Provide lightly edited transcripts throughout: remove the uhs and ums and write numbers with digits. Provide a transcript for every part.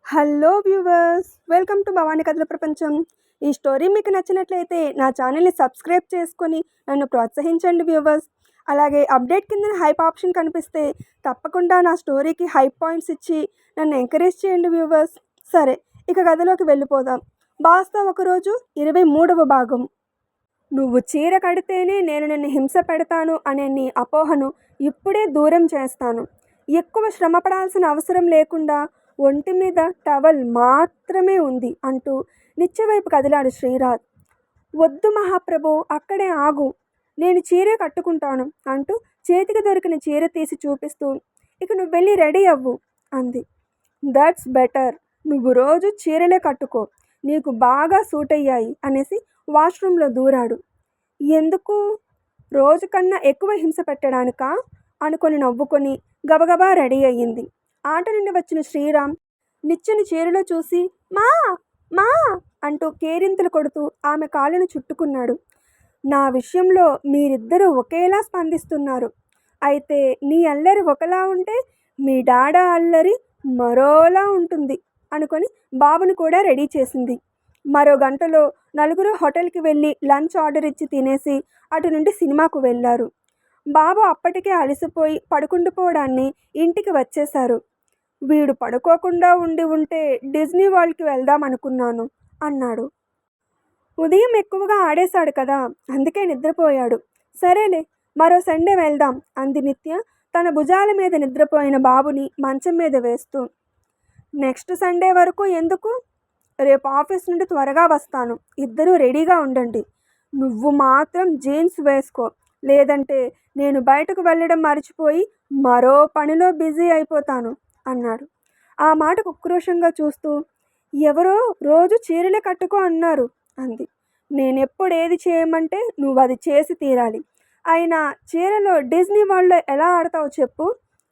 Hello viewers, welcome to Bhavani కథల ప్రపంచం. ఈ స్టోరీ మీకు నచ్చినట్లయితే నా ఛానల్ని సబ్స్క్రైబ్ చేసుకొని నన్ను ప్రోత్సహించండి వ్యూవర్స్. అలాగే అప్డేట్ కింద హైప్ ఆప్షన్ కనిపిస్తే తప్పకుండా నా స్టోరీకి హైప్ పాయింట్స్ ఇచ్చి నన్ను ఎంకరేజ్ చేయండి వ్యూవర్స్. సరే, ఇక కథలోకి వెళ్ళిపోదాం. బాస్తో ఒకరోజు 23వ భాగం. నువ్వు చీర కడితేనే నేను నిన్ను హింస పెడతాను అనే నీ అపోహను ఇప్పుడే దూరం చేస్తాను. ఎక్కువ శ్రమపడాల్సిన అవసరం లేకుండా ఒంటి మీద టవల్ మాత్రమే ఉంది అంటూ నిత్యవైపు కదిలాడు శ్రీరాజ్. వద్దు మహాప్రభు, అక్కడే ఆగు, నేను చీరే కట్టుకుంటాను అంటూ చేతికి దొరికిన చీర తీసి చూపిస్తూ, ఇక నువ్వు వెళ్ళి రెడీ అవ్వు అంది. దట్స్ బెటర్, నువ్వు రోజు చీరలే కట్టుకో, నీకు బాగా సూట్ అయ్యాయి అనేసి వాష్రూమ్లో దూరాడు. ఎందుకు? రోజు కన్నా ఎక్కువ హింస పెట్టడానికా అనుకొని నవ్వుకొని గబగబా రెడీ అయ్యింది. ఆట నుండి వచ్చిన శ్రీరామ్ నిచ్చెన చీరలో చూసి మా మా అంటూ కేరింతలు కొడుతూ ఆమె కాళ్ళను చుట్టుకున్నాడు. నా విషయంలో మీరిద్దరూ ఒకేలా స్పందిస్తున్నారు. అయితే నీ అల్లరి ఒకలా ఉంటే మీ డాడా అల్లరి మరోలా ఉంటుంది అనుకొని బాబుని కూడా రెడీ చేసింది. మరో గంటలో నలుగురు హోటల్కి వెళ్ళి లంచ్ ఆర్డర్ ఇచ్చి తినేసి అటు నుండి సినిమాకు వెళ్ళారు. బాబు అప్పటికే అలసిపోయి పడుకుండిపోవడాన్ని ఇంటికి వచ్చేశారు. వీడు పడుకోకుండా ఉంటే డిజ్నీ వరల్డ్కి వెళ్దాం అనుకున్నాను అన్నాడు. ఉదయం ఎక్కువగా ఆడేశాడు కదా, అందుకే నిద్రపోయాడు. సరేలే, మరో సండే వెళ్దాం అంది నిత్య తన భుజాల మీద నిద్రపోయిన బాబుని మంచం మీద వేస్తూ. నెక్స్ట్ సండే వరకు ఎందుకు? రేపు ఆఫీస్ నుండి త్వరగా వస్తాను, ఇద్దరూ రెడీగా ఉండండి. నువ్వు మాత్రం జీన్స్ వేసుకో, లేదంటే నేను బయటకు వెళ్ళడం మర్చిపోయి మరో పనిలో బిజీ అయిపోతాను అన్నాడు. ఆ మాటకు ఉక్రోషంగా చూస్తూ, ఎవరో రోజు చీరలే కట్టుకో అన్నారు అంది. నేనెప్పుడు ఏది చేయమంటే నువ్వు అది చేసి తీరాలి. అయినా చీరలో డిజ్నీ వరల్డ్లో ఎలా ఆడతావు చెప్పు?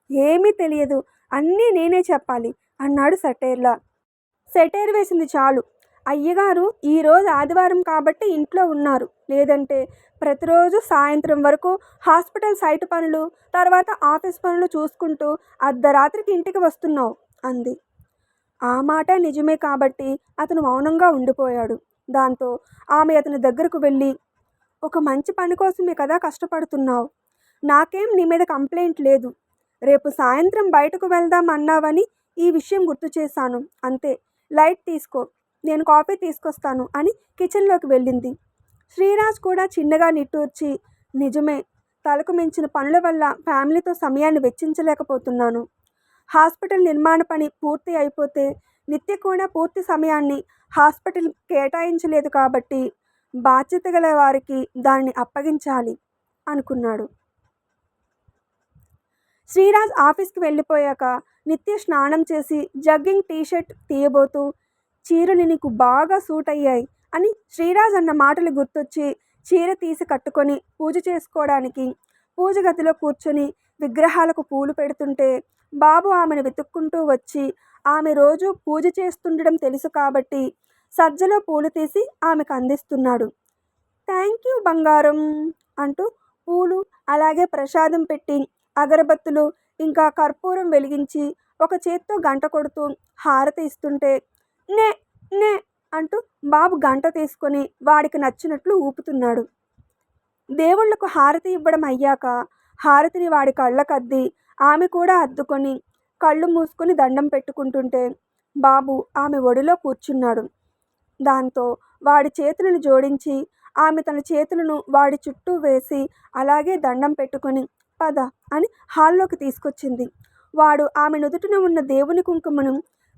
ఏమీ తెలియదు, అన్నీ నేనే చెప్పాలి అన్నాడు సెటైర్లా. సెటైర్ వేసింది చాలు. అయ్యగారు ఈరోజు ఆదివారం కాబట్టి ఇంట్లో ఉన్నారు, లేదంటే ప్రతిరోజు సాయంత్రం వరకు హాస్పిటల్ సైట్ పనులు, తర్వాత ఆఫీస్ పనులు చూసుకుంటూ అర్ధరాత్రికి ఇంటికి వస్తున్నావు అంది. ఆ మాట నిజమే కాబట్టి అతను మౌనంగా ఉండిపోయాడు. దాంతో ఆమె అతని దగ్గరకు వెళ్ళి, ఒక మంచి పని కోసమే కదా కష్టపడుతున్నావు, నాకేం నీ మీద కంప్లైంట్ లేదు. రేపు సాయంత్రం బయటకు వెళ్దాం అన్నావని ఈ విషయం గుర్తు చేశాను అంతే. లైట్ తీసుకో, నేను కాఫీ తీసుకొస్తాను అని కిచెన్లోకి వెళ్ళింది. శ్రీరాజ్ కూడా చిన్నగా నిట్టూర్చి, నిజమే, తలకు మించిన పనుల వల్ల ఫ్యామిలీతో సమయాన్ని వెచ్చించలేకపోతున్నాను. హాస్పిటల్ నిర్మాణ పని పూర్తి అయిపోతే నిత్య కూడా పూర్తి సమయాన్ని హాస్పిటల్ కేటాయించలేదు కాబట్టి బాధ్యత గల వారికి దానిని అప్పగించాలి అనుకున్నాడు. శ్రీరాజ్ ఆఫీస్కి వెళ్ళిపోయాక నిత్య స్నానం చేసి జగ్గింగ్ టీషర్ట్ తీయబోతూ, చీరలు నీకు బాగా సూట్ అయ్యాయి అని శ్రీరాజ్ అన్న మాటలు గుర్తొచ్చి చీర తీసి కట్టుకొని పూజ చేసుకోవడానికి పూజ గదిలో కూర్చొని విగ్రహాలకు పూలు పెడుతుంటే బాబు ఆమెను వెతుక్కుంటూ వచ్చి ఆమె రోజు పూజ చేస్తుండడం తెలుసు కాబట్టి సజ్జలో పూలు తీసి ఆమెకు అందిస్తున్నాడు. థ్యాంక్ యూ బంగారం అంటూ పూలు అలాగే ప్రసాదం పెట్టి అగరబత్తులు ఇంకా కర్పూరం వెలిగించి ఒక చేత్తో గంట కొడుతూ హారతి ఇస్తుంటే నే నే అంటూ బాబు గంట తీసుకొని వాడికి నచ్చినట్లు ఊపుతున్నాడు. దేవుళ్లకు హారతి ఇవ్వడం అయ్యాక హారతిని వాడి కళ్ళకద్ది ఆమె కూడా అద్దుకొని కళ్ళు మూసుకొని దండం పెట్టుకుంటుంటే బాబు ఆమె ఒడిలో కూర్చున్నాడు. దాంతో వాడి చేతులను జోడించి ఆమె తన చేతులను వాడి చుట్టూ వేసి అలాగే దండం పెట్టుకొని పద అని హాల్లోకి తీసుకొచ్చింది. వాడు ఆమె నుదుటిన ఉన్న దేవుని కుంకుమను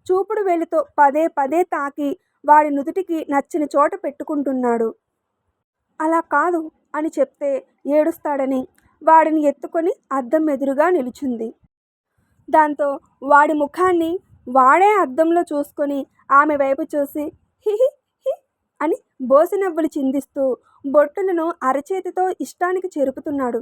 చూపుడు వేలితో పదే పదే తాకి వాడి నుదుటికి నచ్చిన చోట పెట్టుకుంటున్నాడు. అలా కాదు అని చెప్తే ఏడుస్తాడని వాడిని ఎత్తుకొని అద్దం ఎదురుగా నిలుచుంది. దాంతో వాడి ముఖాన్ని వాడే అద్దంలో చూసుకొని ఆమె వైపు చూసి హిహి హి అని బోసినవ్వులు చిందిస్తూ బొట్టులను అరచేతితో ఇష్టానికి చెరుపుతున్నాడు.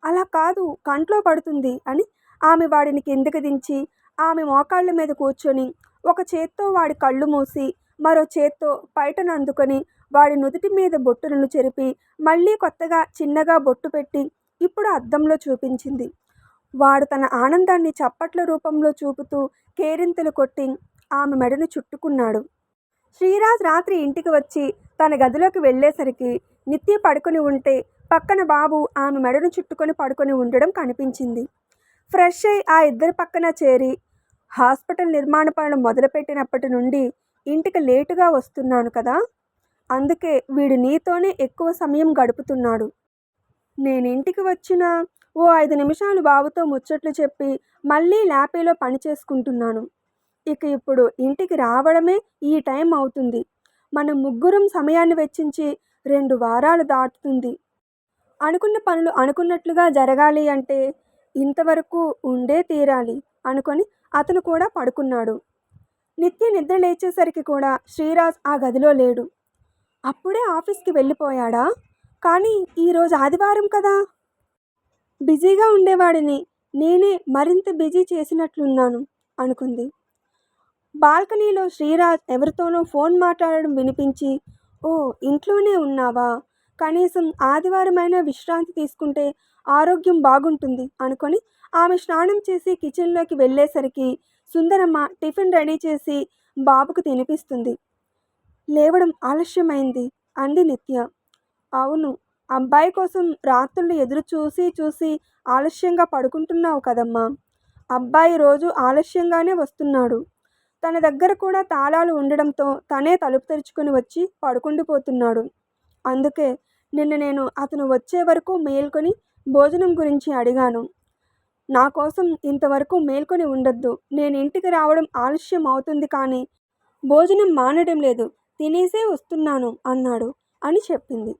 అలా కాదు, కంట్లో పడుతుంది అని ఆమె వాడిని కిందకి దించి ఆమె మోకాళ్ళ మీద కూర్చొని ఒక చేత్తో వాడి కళ్ళు మూసి మరో చేత్తో పైటను అందుకొని వాడి నుదుటి మీద బొట్టులను చెరిపి మళ్ళీ కొత్తగా చిన్నగా బొట్టు పెట్టి ఇప్పుడు అద్దంలో చూపించింది. వాడు తన ఆనందాన్ని చప్పట్ల రూపంలో చూపుతూ కేరింతలు కొట్టి ఆమె మెడను చుట్టుకున్నాడు. శ్రీరాజ్ రాత్రి ఇంటికి వచ్చి తన గదిలోకి వెళ్ళేసరికి నిత్య పడుకొని ఉంటే పక్కన బాబు ఆమె మెడను చుట్టుకొని పడుకొని ఉండడం కనిపించింది. ఫ్రెష్ అయి ఆ ఇద్దరి పక్కన చేరి, హాస్పిటల్ నిర్మాణ పనులు మొదలుపెట్టినప్పటి నుండి ఇంటికి లేటుగా వస్తున్నాను కదా, అందుకే వీడు నీతోనే ఎక్కువ సమయం గడుపుతున్నాడు. నేను ఇంటికి వచ్చిన ఓ 5 నిమిషాలు బాబుతో ముచ్చట్లు చెప్పి మళ్ళీ ల్యాపీలో పని చేసుకుంటున్నాను. ఇక ఇప్పుడు ఇంటికి రావడమే ఈ టైం అవుతుంది. మనం ముగ్గురం సమయాన్ని వెచ్చించి 2 వారాలు దాటుతుంది. అనుకున్న పనులు అనుకున్నట్లుగా జరగాలి అంటే ఇంతవరకు ఉండే తీరాలి అనుకొని అతను కూడా పడుకున్నాడు. నిత్య నిద్ర లేచేసరికి కూడా శ్రీరాజ్ ఆ గదిలో లేడు. అప్పుడే ఆఫీస్కి వెళ్ళిపోయాడా? కానీ ఈరోజు ఆదివారం కదా. బిజీగా ఉండేవాడిని నేనే మరింత బిజీ చేసినట్లున్నాను అనుకుంది. బాల్కనీలో శ్రీరాజ్ ఎవరితోనో ఫోన్ మాట్లాడడం వినిపించి, ఓ ఇంట్లోనే ఉన్నావా, కనీసం ఆదివారమైనా విశ్రాంతి తీసుకుంటే ఆరోగ్యం బాగుంటుంది అనుకొని ఆమె స్నానం చేసి కిచెన్లోకి వెళ్ళేసరికి సుందరమ్మ టిఫిన్ రెడీ చేసి బాబుకు తినిపిస్తుంది. లేవడం ఆలస్యమైంది అంది నిత్య. అవును, అబ్బాయి కోసం రాత్రులు ఎదురు చూసి చూసి ఆలస్యంగా పడుకుంటున్నావు కదమ్మా. అబ్బాయి రోజు ఆలస్యంగానే వస్తున్నాడు. తన దగ్గర కూడా తాళాలు ఉండడంతో తనే తలుపు తెరుచుకొని వచ్చి పడుకుండిపోతున్నాడు. అందుకే నిన్న నేను అతను వచ్చే వరకు మేల్కొని భోజనం గురించి అడిగాను. నా కోసం ఇంతవరకు మేల్కొని ఉండొద్దు. నేను ఇంటికి రావడం ఆలస్యం అవుతుంది కానీ భోజనం మానడం లేదు, తినేసే వస్తున్నాను అన్నాడు అని చెప్పింది.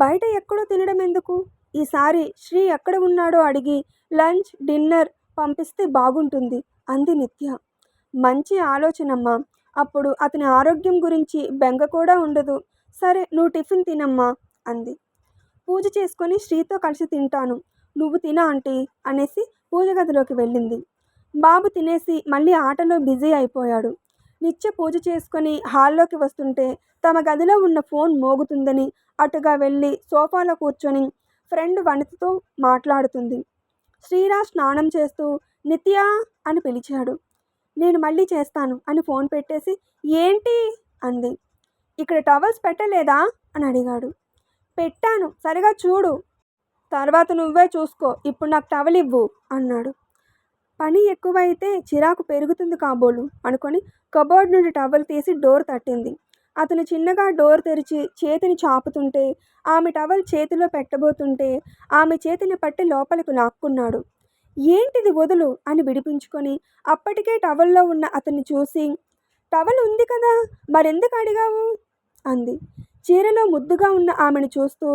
బయట ఎక్కడో తినడం ఎందుకు? ఈసారి శ్రీ ఎక్కడ ఉన్నాడో అడిగి లంచ్ డిన్నర్ పంపిస్తే బాగుంటుంది అంది నిత్య. మంచి ఆలోచనమ్మా. అప్పుడు అతని ఆరోగ్యం గురించి బెంగ కూడా ఉండదు. సరే, నువ్వు టిఫిన్ తినమ్మా అంది. పూజ చేసుకొని శ్రీతో కలిసి తింటాను, నువ్వు తిన ఆంటీ అనేసి పూజ గదిలోకి వెళ్ళింది. బాబు తినేసి మళ్ళీ ఆటలో బిజీ అయిపోయాడు. నిత్య పూజ చేసుకొని హాల్లోకి వస్తుంటే తమ గదిలో ఉన్న ఫోన్ మోగుతుందని అటుగా వెళ్ళి సోఫాలో కూర్చొని ఫ్రెండ్ వనితతో మాట్లాడుతుంది. శ్రీరాజ్ స్నానం చేస్తూ నిత్య అని పిలిచాడు. నేను మళ్ళీ చేస్తాను అని ఫోన్ పెట్టేసి ఏంటి అంది. ఇక్కడ టవల్స్ పెట్టలేదా అని అడిగాడు. పెట్టాను, సరిగా చూడు, తర్వాత నువ్వే చూసుకో, ఇప్పుడు నాకు టవల్ ఇవ్వు అన్నాడు. పని ఎక్కువైతే చిరాకు పెరుగుతుంది కాబోలు అనుకొని కబోర్డ్ నుండి టవల్ తీసి డోర్ తట్టింది. అతను చిన్నగా డోర్ తెరిచి చేతిని చాపుతుంటే ఆమె టవల్ చేతిలో పెట్టబోతుంటే ఆమె చేతిని పట్టి లోపలికి లాక్కున్నాడు. ఏంటిది వదులు అని విడిపించుకొని అప్పటికే టవల్లో ఉన్న అతన్ని చూసి, టవల్ ఉంది కదా మరెందుకు అడిగావు అంది. చీరలో ముద్దుగా ఉన్న ఆమెను చూస్తూ,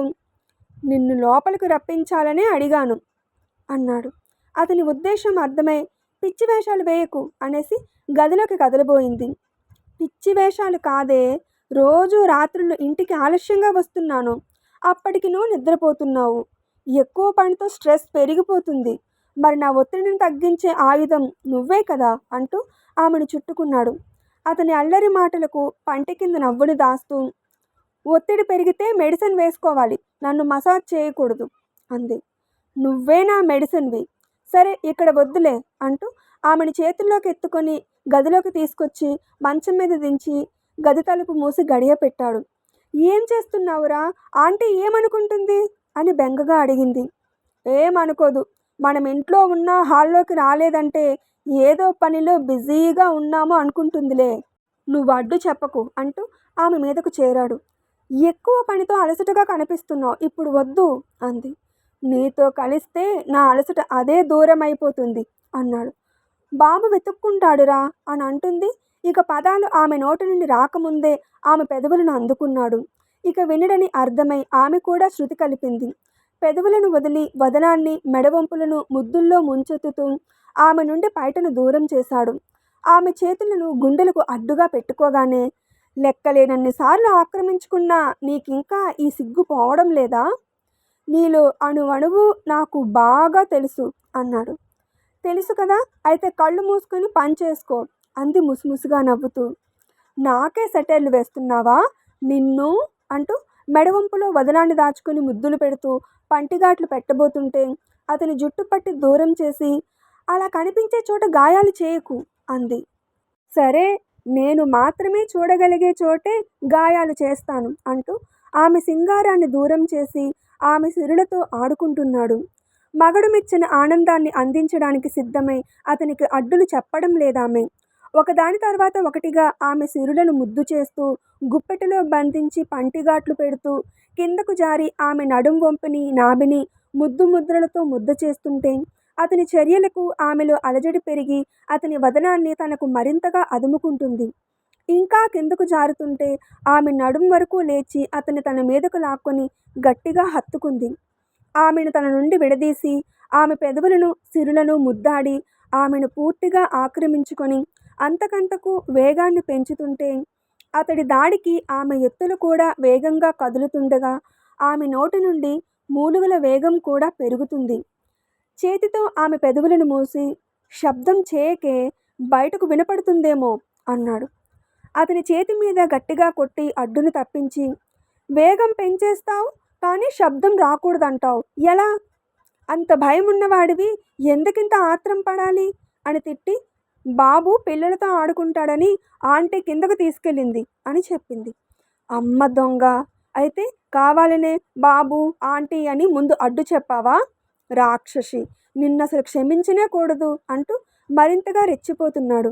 నిన్ను లోపలికి రప్పించాలనే అడిగాను అన్నాడు. అతని ఉద్దేశం అర్థమై పిచ్చి వేషాలు వేయకు అనేసి గదిలోకి కదలబోయింది. పిచ్చి వేషాలు కాదే, రోజు రాత్రులు ఇంటికి ఆలస్యంగా వస్తున్నాను, అప్పటికి నువ్వు నిద్రపోతున్నావు. ఎక్కువ పనితో స్ట్రెస్ పెరిగిపోతుంది, మరి నా ఒత్తిడిని తగ్గించే ఆయుధం నువ్వే కదా అంటూ ఆమెను చుట్టుకున్నాడు. అతని అల్లరి మాటలకు పంటి కింద నవ్వుని దాస్తూ, ఒత్తిడి పెరిగితే మెడిసిన్ వేసుకోవాలి, నన్ను మసాజ్ చేయకూడదు అంది. నువ్వే నా మెడిసిన్వి, సరే ఇక్కడ వద్దులే అంటూ ఆమెను చేతుల్లోకి ఎత్తుకొని గదిలోకి తీసుకొచ్చి మంచం మీద దించి గది తలుపు మూసి గడియ పెట్టాడు. ఏం చేస్తున్నావురా, ఆంటీ ఏమనుకుంటుంది అని బెంగగా అడిగింది. ఏమనుకోదు, మనం ఇంట్లో ఉన్న హాల్లోకి రాలేదంటే ఏదో పనిలో బిజీగా ఉన్నామో అనుకుంటుందిలే, నువ్వు అడ్డు చెప్పకు అంటూ ఆమె మీదకు చేరాడు. ఎక్కువ పనితో అలసటగా కనిపిస్తున్నావు, ఇప్పుడు వద్దు అంది. నీతో కలిస్తే నా అలసట అదే దూరం అయిపోతుంది అన్నాడు. బాబు వెతుక్కుంటాడురా అని అంటుంది. ఇక పదాలు ఆమె నోటి నుండి రాకముందే ఆమె పెదవులను అందుకున్నాడు. ఇక వినడని అర్థమై ఆమె కూడా శృతి కలిపింది. పెదవులను వదిలి వదనాన్ని మెడవంపులను ముద్దుల్లో ముంచెత్తుతూ ఆమె నుండి పైటను దూరం చేశాడు. ఆమె చేతులను గుండెలకు అడ్డుగా పెట్టుకోగానే, లెక్కలేనన్నిసార్లు ఆక్రమించుకున్నా నీకింకా ఈ సిగ్గు పోవడం లేదా? నీలో అణువణువు నాకు బాగా తెలుసు అన్నాడు. తెలుసు కదా, అయితే కళ్ళు మూసుకొని పని చేసుకో అంది ముసిముసిగా నవ్వుతూ. నాకే సెటైర్లు వేస్తున్నావా నిన్ను అంటూ మెడవంపులో వదనాన్ని దాచుకుని ముద్దులు పెడుతూ పంటిగాట్లు పెట్టబోతుంటే అతని జుట్టు పట్టి దూరం చేసి, అలా కనిపించే చోట గాయాలు చేయకు అంది. సరే, నేను మాత్రమే చూడగలిగే చోటే గాయాలు చేస్తాను అంటూ ఆమె సింగారాన్ని దూరం చేసి ఆమె సిరులతో ఆడుకుంటున్నాడు. మగడు మెచ్చిన ఆనందాన్ని అందించడానికి సిద్ధమై అతనికి అడ్డులు చెప్పడం లేదామె. ఒకదాని తర్వాత ఒకటిగా ఆమె సిరులను ముద్దు చేస్తూ, గుప్పెటలో బంధించి పంటిగాట్లు పెడుతూ, కిందకు జారి ఆమె నడుం వంపుని, నాభిని ముద్దు ముద్రలతో ముద్ద చేస్తుంటే, అతని చర్యలకు ఆమెలో అలజడి పెరిగి అతని వదనాన్ని తనకు మరింతగా అదుముకుంటుంది. ఇంకా కిందకు జారుతుంటే ఆమె నడుం వరకు లేచి అతన్ని తన మీదకు లాక్కొని గట్టిగా హత్తుకుంది. ఆమెను తన నుండి విడదీసి ఆమె పెదవులను, సిరులను ముద్దాడి ఆమెను పూర్తిగా ఆక్రమించుకొని అంతకంతకు వేగాన్ని పెంచుతుంటే, అతడి దాడికి ఆమె ఎత్తులు కూడా వేగంగా కదులుతుండగా ఆమె నోటి నుండి మూలుగుల వేగం కూడా పెరుగుతుంది. చేతితో ఆమె పెదవులను మూసి, శబ్దం చేయకే, బయటకు వినపడుతుందేమో అన్నాడు. అతని చేతి మీద గట్టిగా కొట్టి అడ్డును తప్పించి, వేగం పెంచేస్తావు కానీ శబ్దం రాకూడదంటావు, ఎలా? అంత భయం ఉన్నవాడివి ఎందుకింత ఆత్రం పడాలి అని తిట్టి, బాబు పిల్లలతో ఆడుకుంటాడని ఆంటీ కిందకు తీసుకెళ్ళింది అని చెప్పింది. అమ్మ దొంగ, అయితే కావాలనే బాబు ఆంటీ అని ముందు అడ్డు చెప్పావా? రాక్షసి, నిన్నసలు క్షమించనే కూడదు అంటూ మరింతగా రెచ్చిపోతున్నాడు.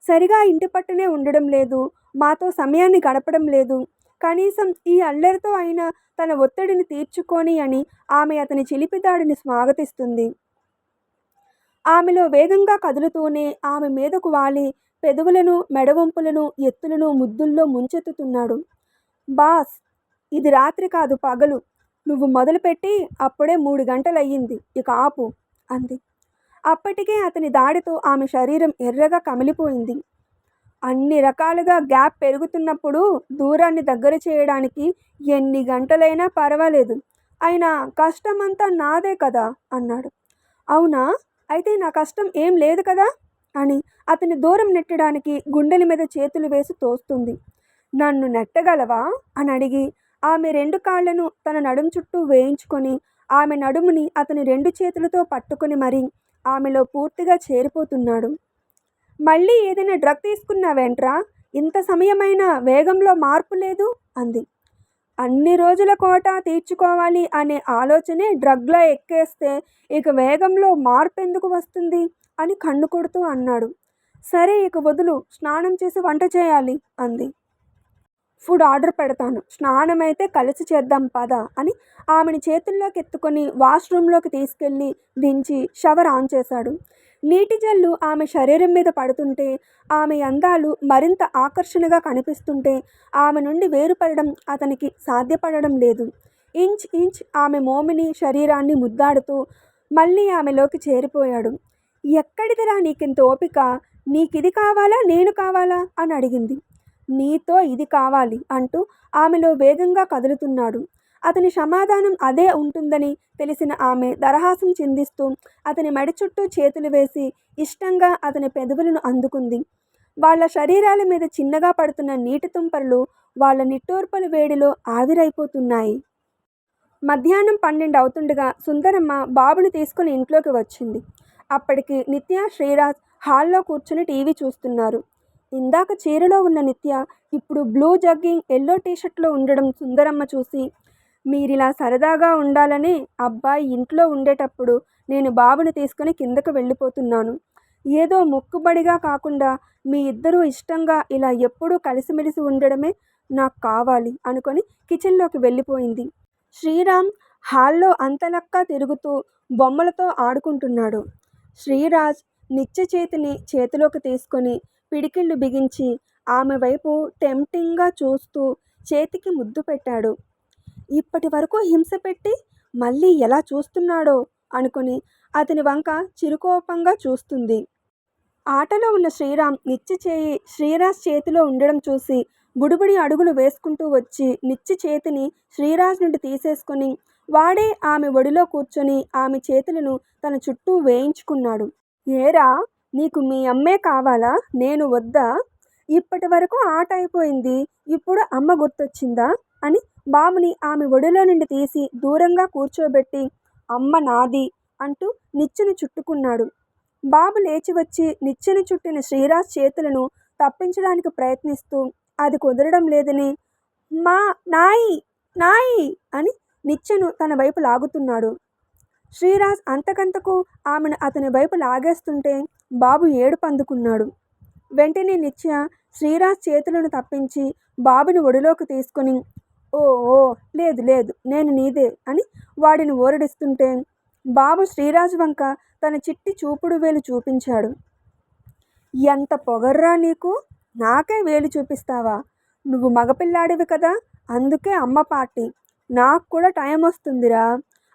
సరిగా ఇంటి పట్టునే ఉండడం లేదు, మాతో సమయాన్ని గడపడం లేదు, కనీసం ఈ అల్లరితో అయినా తన ఒత్తిడిని తీర్చుకొని అని ఆమె అతని చిలిపిదాడిని స్వాగతిస్తుంది. ఆమెలో వేగంగా కదులుతూనే ఆమె మీదకు వాలి పెదవులను, మెడవంపులను, ఎత్తులను ముద్దుల్లో ముంచెత్తుతున్నాడు. బాస్, ఇది రాత్రి కాదు పగలు. నువ్వు మొదలుపెట్టి అప్పుడే 3 గంటలయ్యింది, ఇక ఆపు అంది. అప్పటికే అతని దాడితో ఆమె శరీరం ఎర్రగా కమిలిపోయింది. అన్ని రకాలుగా గ్యాప్ పెరుగుతున్నప్పుడు దూరాన్ని దగ్గర చేయడానికి ఎన్ని గంటలైనా పర్వాలేదు, అయినా కష్టమంతా నాదే కదా అన్నాడు. అవునా, అయితే నా కష్టం ఏం లేదు కదా అని అతని దూరం నెట్టడానికి గుండెల మీద చేతులు వేసి తోస్తుంది. నన్ను నెట్టగలవా అని అడిగి ఆమె 2 కాళ్లను తన నడుం చుట్టూ వేయించుకొని ఆమె నడుముని అతని 2 చేతులతో పట్టుకొని మరీ ఆమెలో పూర్తిగా చేరిపోతున్నాడు. మళ్ళీ ఏదైనా డ్రగ్ తీసుకున్నావేంట్రా? ఇంత సమయమైనా వేగంలో మార్పు లేదు అంది. అన్ని రోజుల కోట తీర్చుకోవాలి అనే ఆలోచనే డ్రగ్లా ఎక్కేస్తే ఇక వేగంలో మార్పు ఎందుకు వస్తుంది అని కన్ను కొడుతూ అన్నాడు. సరే, ఇక వదులు, స్నానం చేసి వంట చేయాలి అంది. ఫుడ్ ఆర్డర్ పెడతాను, స్నానమైతే కలిసి చేద్దాం పద అని ఆమెని చేతుల్లోకి ఎత్తుకొని వాష్రూమ్లోకి తీసుకెళ్ళి దించి షవర్ ఆన్ చేశాడు. నీటి జల్లు ఆమె శరీరం మీద పడుతుంటే ఆమె అందాలు మరింత ఆకర్షణగా కనిపిస్తుంటే ఆమె నుండి వేరుపడడం అతనికి సాధ్యపడడం లేదు. ఇంచ్ ఇంచ్ ఆమె మోమిని శరీరాన్ని ముద్దాడుతూ మళ్ళీ ఆమెలోకి చేరిపోయాడు. ఎక్కడిదిరా నీకింత ఓపిక? నీకిది కావాలా నేను కావాలా అని అడిగింది. నీతో ఇది కావాలి అంటూ ఆమెలో వేగంగా కదులుతున్నాడు. అతని సమాధానం అదే ఉంటుందని తెలిసిన ఆమె దరహాసం చిందిస్తూ అతని మెడ చుట్టూ చేతులు వేసి ఇష్టంగా అతని పెదవులను అందుకుంది. వాళ్ళ శరీరాల మీద చిన్నగా పడుతున్న నీటి తుంపర్లు వాళ్ళ నిట్టూర్పల వేడిలో ఆవిరైపోతున్నాయి. మధ్యాహ్నం 12 అవుతుండగా సుందరమ్మ బాబుని తీసుకుని ఇంట్లోకి వచ్చింది. అప్పటికి నిత్య, శ్రీరాజ్ హాల్లో కూర్చుని టీవీ చూస్తున్నారు. ఇందాక చీరలో ఉన్న నిత్య ఇప్పుడు బ్లూ జగ్గింగ్, ఎల్లో టీషర్ట్లో ఉండడం సుందరమ్మ చూసి, మీరిలా సరదాగా ఉండాలని అబ్బాయి ఇంట్లో ఉండేటప్పుడు నేను బాబుని తీసుకుని కిందకు వెళ్ళిపోతున్నాను. ఏదో మొక్కుబడిగా కాకుండా మీ ఇద్దరూ ఇష్టంగా ఇలా ఎప్పుడూ కలిసిమెలిసి ఉండడమే నాకు కావాలి అనుకొని కిచెన్లోకి వెళ్ళిపోయింది. శ్రీరామ్ హాల్లో అంతలక్కా తిరుగుతూ బొమ్మలతో ఆడుకుంటున్నాడు. శ్రీరాజ్ నిత్య చేతిని చేతిలోకి తీసుకొని పిడికిళ్ళు బిగించి ఆమె వైపు టెంప్టింగ్గా చూస్తూ చేతికి ముద్దు పెట్టాడు. ఇప్పటి వరకు హింస పెట్టి మళ్ళీ ఎలా చూస్తున్నాడో అనుకుని అతని వంక చిరుకోపంగా చూస్తుంది. ఆటలో ఉన్న శ్రీరామ్ నిత్య చేయి శ్రీరాజ్ చేతిలో ఉండడం చూసి బుడిబుడి అడుగులు వేసుకుంటూ వచ్చి నిత్య చేతిని శ్రీరాజ్ నుండి తీసేసుకొని వాడే ఆమె ఒడిలో కూర్చొని ఆమె చేతులను తన చుట్టూ వేయించుకున్నాడు. ఏరా, నీకు మీ అమ్మే కావాలా, నేను వద్దా? ఇప్పటి వరకు ఆట అయిపోయింది, ఇప్పుడు అమ్మ గుర్తొచ్చిందా అని బాబుని ఆమె ఒడిలో నుండి తీసి దూరంగా కూర్చోబెట్టి అమ్మ నాది అంటూ నిచ్చెను చుట్టుకున్నాడు. బాబు లేచి వచ్చి నిచ్చెను చుట్టిన శ్రీరాజ్ చేతులను తప్పించడానికి ప్రయత్నిస్తూ అది కుదరడం లేదని మా నాయి నాయి అని నిత్యను తన వైపు లాగుతున్నాడు. శ్రీరాజ్ అంతకంతకు ఆమెను అతని వైపు లాగేస్తుంటే బాబు ఏడుపు అందుకున్నాడు. వెంటనే నిత్య శ్రీరాజ్ చేతులను తప్పించి బాబుని ఒడిలోకి తీసుకుని ఓ ఓ లేదు లేదు నేను నీదే అని వాడిని ఓరడిస్తుంటే బాబు శ్రీరాజ్ వంక తన చిట్టి చూపుడు వేలు చూపించాడు. ఎంత పొగర్రా నీకు, నాకే వేలు చూపిస్తావా? నువ్వు మగపిల్లాడివి కదా, అందుకే అమ్మ పార్టీ. నాకు కూడా టైం వస్తుందిరా,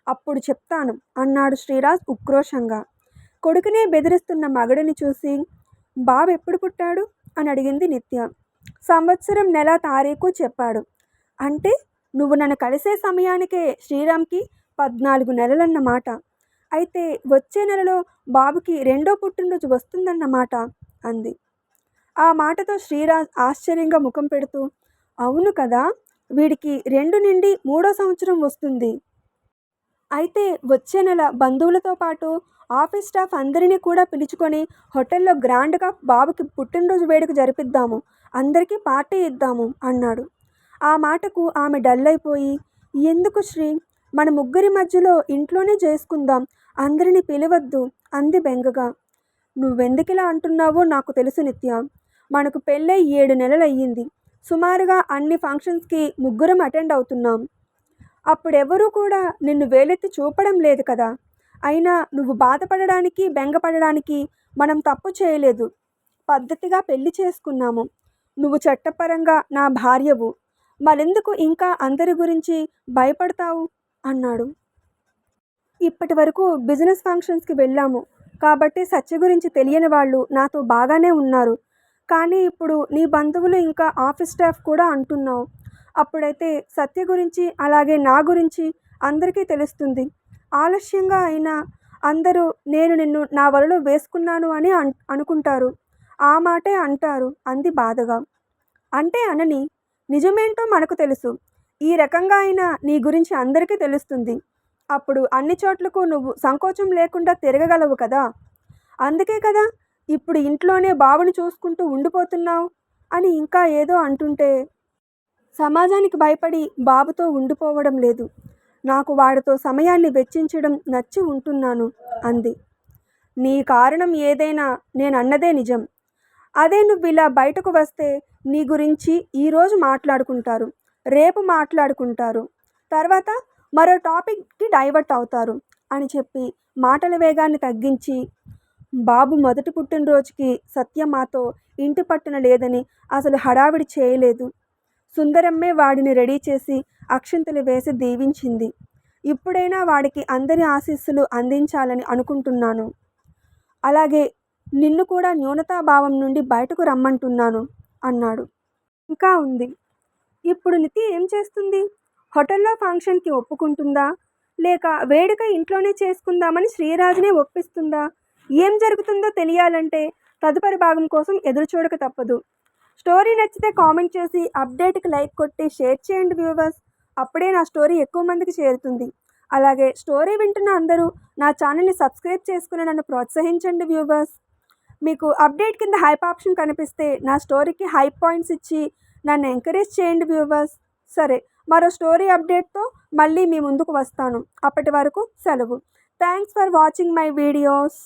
అప్పుడు చెప్తాను అన్నాడు శ్రీరాజ్ ఉక్రోషంగా. కొడుకునే బెదిరిస్తున్న మగడిని చూసి బాబు ఎప్పుడు పుట్టాడు అని అడిగింది నిత్య. సంవత్సరం నెల తారీఖు చెప్పాడు. అంటే నువ్వు నన్ను కలిసే సమయానికే శ్రీరామ్కి 14 నెలలన్నమాట. అయితే వచ్చే నెలలో బాబుకి 2వ పుట్టినరోజు వస్తుందన్నమాట అంది. ఆ మాటతో శ్రీరాజ్ ఆశ్చర్యంగా ముఖం పెడుతూ అవును కదా, వీడికి 2 నుండి 3వ సంవత్సరం వస్తుంది. అయితే వచ్చే నెల బంధువులతో పాటు ఆఫీస్ స్టాఫ్ అందరినీ కూడా పిలుచుకొని హోటల్లో గ్రాండ్గా బాబుకి పుట్టినరోజు వేడుక జరిపిద్దాము, అందరికీ పార్టీ ఇద్దాము అన్నాడు. ఆ మాటకు ఆమె డల్ అయిపోయి ఎందుకు శ్రీ, మన ముగ్గురి మధ్యలో ఇంట్లోనే చేసుకుందాం, అందరినీ పిలవద్దు అంది బెంగగా. నువ్వెందుకిలా అంటున్నావో నాకు తెలుసు నిత్య, మనకు పెళ్ళై 7 నెలలు అయ్యింది. సుమారుగా అన్ని ఫంక్షన్స్కి ముగ్గురం అటెండ్ అవుతున్నాం. అప్పుడెవరూ కూడా నిన్ను వేలెత్తి చూపడం లేదు కదా. అయినా నువ్వు బాధపడడానికి బెంగపడడానికి మనం తప్పు చేయలేదు. పద్ధతిగా పెళ్లి చేసుకున్నాము. నువ్వు చట్టపరంగా నా భార్యవు. మరెందుకు ఇంకా అందరి గురించి భయపడతావు అన్నాడు. ఇప్పటి వరకు బిజినెస్ ఫంక్షన్స్కి వెళ్ళాము కాబట్టి సత్య గురించి తెలియని వాళ్ళు నాతో బాగానే ఉన్నారు. కానీ ఇప్పుడు నీ బంధువులు ఇంకా ఆఫీస్ స్టాఫ్ కూడా అంటున్నావు. అప్పుడైతే సత్య గురించి అలాగే నా గురించి అందరికీ తెలుస్తుంది. ఆలస్యంగా అయినా అందరూ నేను నిన్ను నా వలలో వేసుకున్నాను అని అనుకుంటారు. ఆ మాటే అంటారు అంది బాధగా. అంటే అనని, నిజమేంటో మనకు తెలుసు. ఈ రకంగా అయినా నీ గురించి అందరికీ తెలుస్తుంది. అప్పుడు అన్ని చోట్లకు నువ్వు సంకోచం లేకుండా తిరగగలవు కదా. అందుకే కదా ఇప్పుడు ఇంట్లోనే బాబుని చూసుకుంటూ ఉండిపోతున్నావు అని ఇంకా ఏదో అంటుంటే సమాజానికి భయపడి బాబుతో ఉండిపోవడం లేదు. నాకు వాడితో సమయాన్ని వెచ్చించడం నచ్చి ఉంటున్నాను అంది. నీ కారణం ఏదైనా నేను అన్నదే నిజం. అదే నువ్వు ఇలా బయటకు వస్తే నీ గురించి ఈరోజు మాట్లాడుకుంటారు, రేపు మాట్లాడుకుంటారు, తర్వాత మరో టాపిక్కి డైవర్ట్ అవుతారు అని చెప్పి మాటల వేగాన్ని తగ్గించి బాబు మొదటి పుట్టినరోజుకి సత్య మాతో ఇంటి పట్టున లేదని అసలు హడావిడి చేయలేదు. సుందరమ్మే వాడిని రెడీ చేసి అక్షింతలు వేసి దీవించింది. ఇప్పుడైనా వాడికి అందరి ఆశీస్సులు అందించాలని అనుకుంటున్నాను. అలాగే నిన్ను కూడా న్యూనతాభావం నుండి బయటకు రమ్మంటున్నాను అన్నాడు. ఇంకా ఉంది. ఇప్పుడు నితి ఏం చేస్తుంది? హోటల్లో ఫంక్షన్కి ఒప్పుకుంటుందా, లేక వేడుక ఇంట్లోనే చేసుకుందామని శ్రీరాజునే ఒప్పిస్తుందా? ఏం జరుగుతుందో తెలియాలంటే తదుపరి భాగం కోసం ఎదురు చూడక తప్పదు. స్టోరీ నచ్చితే కామెంట్ చేసి అప్డేట్కి లైక్ కొట్టి షేర్ చేయండి వ్యూవర్స్. అప్పుడే నా స్టోరీ ఎక్కువ మందికి చేరుతుంది. అలాగే స్టోరీ వింటున్న అందరూ నా ఛానల్ని సబ్స్క్రైబ్ చేసుకుని నన్ను ప్రోత్సహించండి వ్యూవర్స్. మీకు అప్డేట్ కింద హైప్ ఆప్షన్ కనిపిస్తే నా స్టోరీకి హైప్ పాయింట్స్ ఇచ్చి నన్ను ఎంకరేజ్ చేయండి వ్యూవర్స్. సరే, మరో స్టోరీ అప్డేట్తో మళ్ళీ మీ ముందుకు వస్తాను. అప్పటి వరకు సెలవు. Thanks for watching my videos.